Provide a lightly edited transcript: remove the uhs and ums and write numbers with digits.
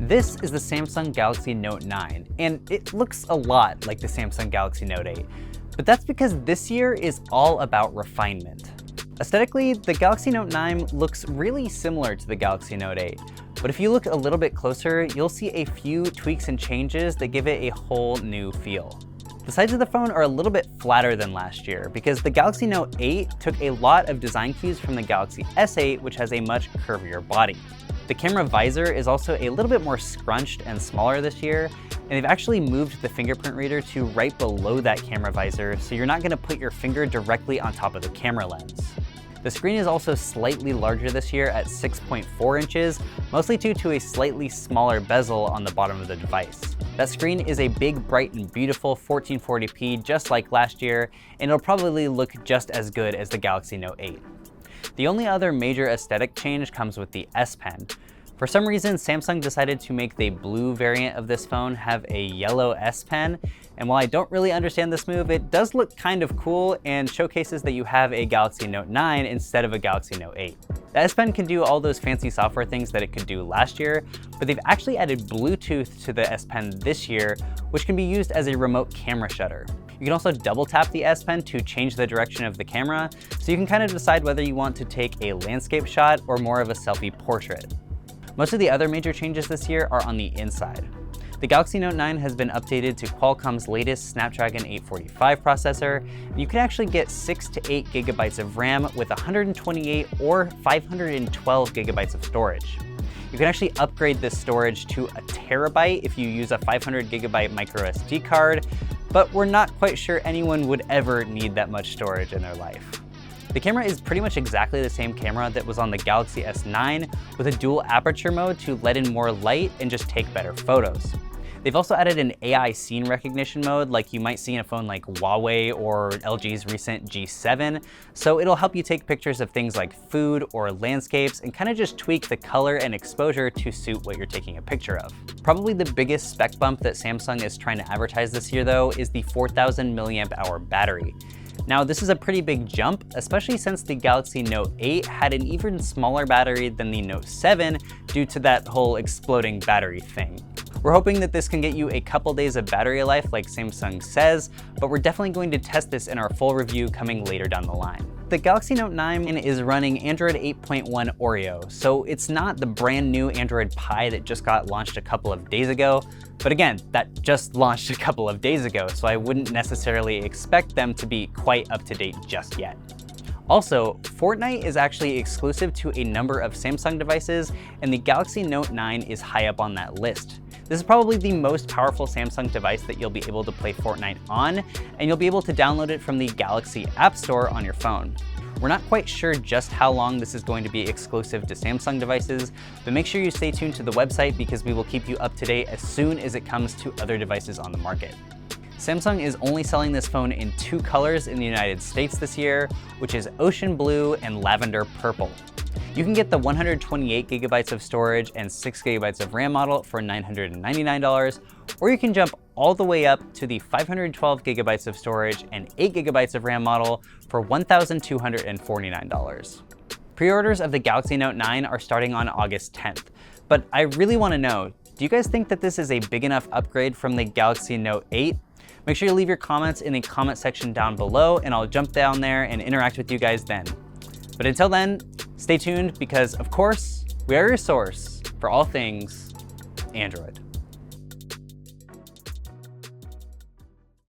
This is the Samsung Galaxy Note 9, and it looks a lot like the Samsung Galaxy Note 8. But that's because this year is all about refinement. Aesthetically, the Galaxy Note 9 looks really similar to the Galaxy Note 8. But if you look a little bit closer, you'll see a few tweaks and changes that give it a whole new feel. The sides of the phone are a little bit flatter than last year because the Galaxy Note 8 took a lot of design cues from the Galaxy S8, which has a much curvier body. The camera visor is also a little bit more scrunched and smaller this year, and they've actually moved the fingerprint reader to right below that camera visor, so you're not going to put your finger directly on top of the camera lens. The screen is also slightly larger this year at 6.4 inches, mostly due to a slightly smaller bezel on the bottom of the device. That screen is a big, bright, and beautiful 1440p just like last year, and it'll probably look just as good as the Galaxy Note 8. The only other major aesthetic change comes with the S Pen. For some reason, Samsung decided to make the blue variant of this phone have a yellow S Pen, and while I don't really understand this move, it does look kind of cool and showcases that you have a Galaxy Note 9 instead of a Galaxy Note 8. The S Pen can do all those fancy software things that it could do last year, but they've actually added Bluetooth to the S Pen this year, which can be used as a remote camera shutter. You can also double tap the S Pen to change the direction of the camera, so you can kind of decide whether you want to take a landscape shot or more of a selfie portrait. Most of the other major changes this year are on the inside. The Galaxy Note 9 has been updated to Qualcomm's latest Snapdragon 845 processor, and you can actually get 6 to 8 gigabytes of RAM with 128 or 512 gigabytes of storage. You can actually upgrade this storage to a terabyte if you use a 500 gigabyte micro SD card, but we're not quite sure anyone would ever need that much storage in their life. The camera is pretty much exactly the same camera that was on the Galaxy S9 with a dual aperture mode to let in more light and just take better photos. They've also added an AI scene recognition mode like you might see in a phone like Huawei or LG's recent G7, so it'll help you take pictures of things like food or landscapes and kind of just tweak the color and exposure to suit what you're taking a picture of. Probably the biggest spec bump that Samsung is trying to advertise this year though is the 4000 milliamp hour battery. Now this is a pretty big jump, especially since the Galaxy Note 8 had an even smaller battery than the Note 7 due to that whole exploding battery thing. We're hoping that this can get you a couple days of battery life like Samsung says, but we're definitely going to test this in our full review coming later down the line. The Galaxy Note 9 is running Android 8.1 Oreo, so it's not the brand new Android Pie that just got launched a couple of days ago. But again, that just launched a couple of days ago, so I wouldn't necessarily expect them to be quite up to date just yet. Also, Fortnite is actually exclusive to a number of Samsung devices, and the Galaxy Note 9 is high up on that list. This is probably the most powerful Samsung device that you'll be able to play Fortnite on, and you'll be able to download it from the Galaxy App Store on your phone. We're not quite sure just how long this is going to be exclusive to Samsung devices, but make sure you stay tuned to the website because we will keep you up to date as soon as it comes to other devices on the market. Samsung is only selling this phone in 2 colors in the United States this year, which is ocean blue and lavender purple. You can get the 128 gigabytes of storage and 6 gigabytes of RAM model for $999, or you can jump all the way up to the 512 gigabytes of storage and 8 gigabytes of RAM model for $1,249. Pre-orders of the Galaxy Note 9 are starting on August 10th, but I really want to know, do you guys think that this is a big enough upgrade from the Galaxy Note 8? Make sure you leave your comments in the comment section down below, and I'll jump down there and interact with you guys then. But until then, stay tuned because, of course, we are your source for all things Android.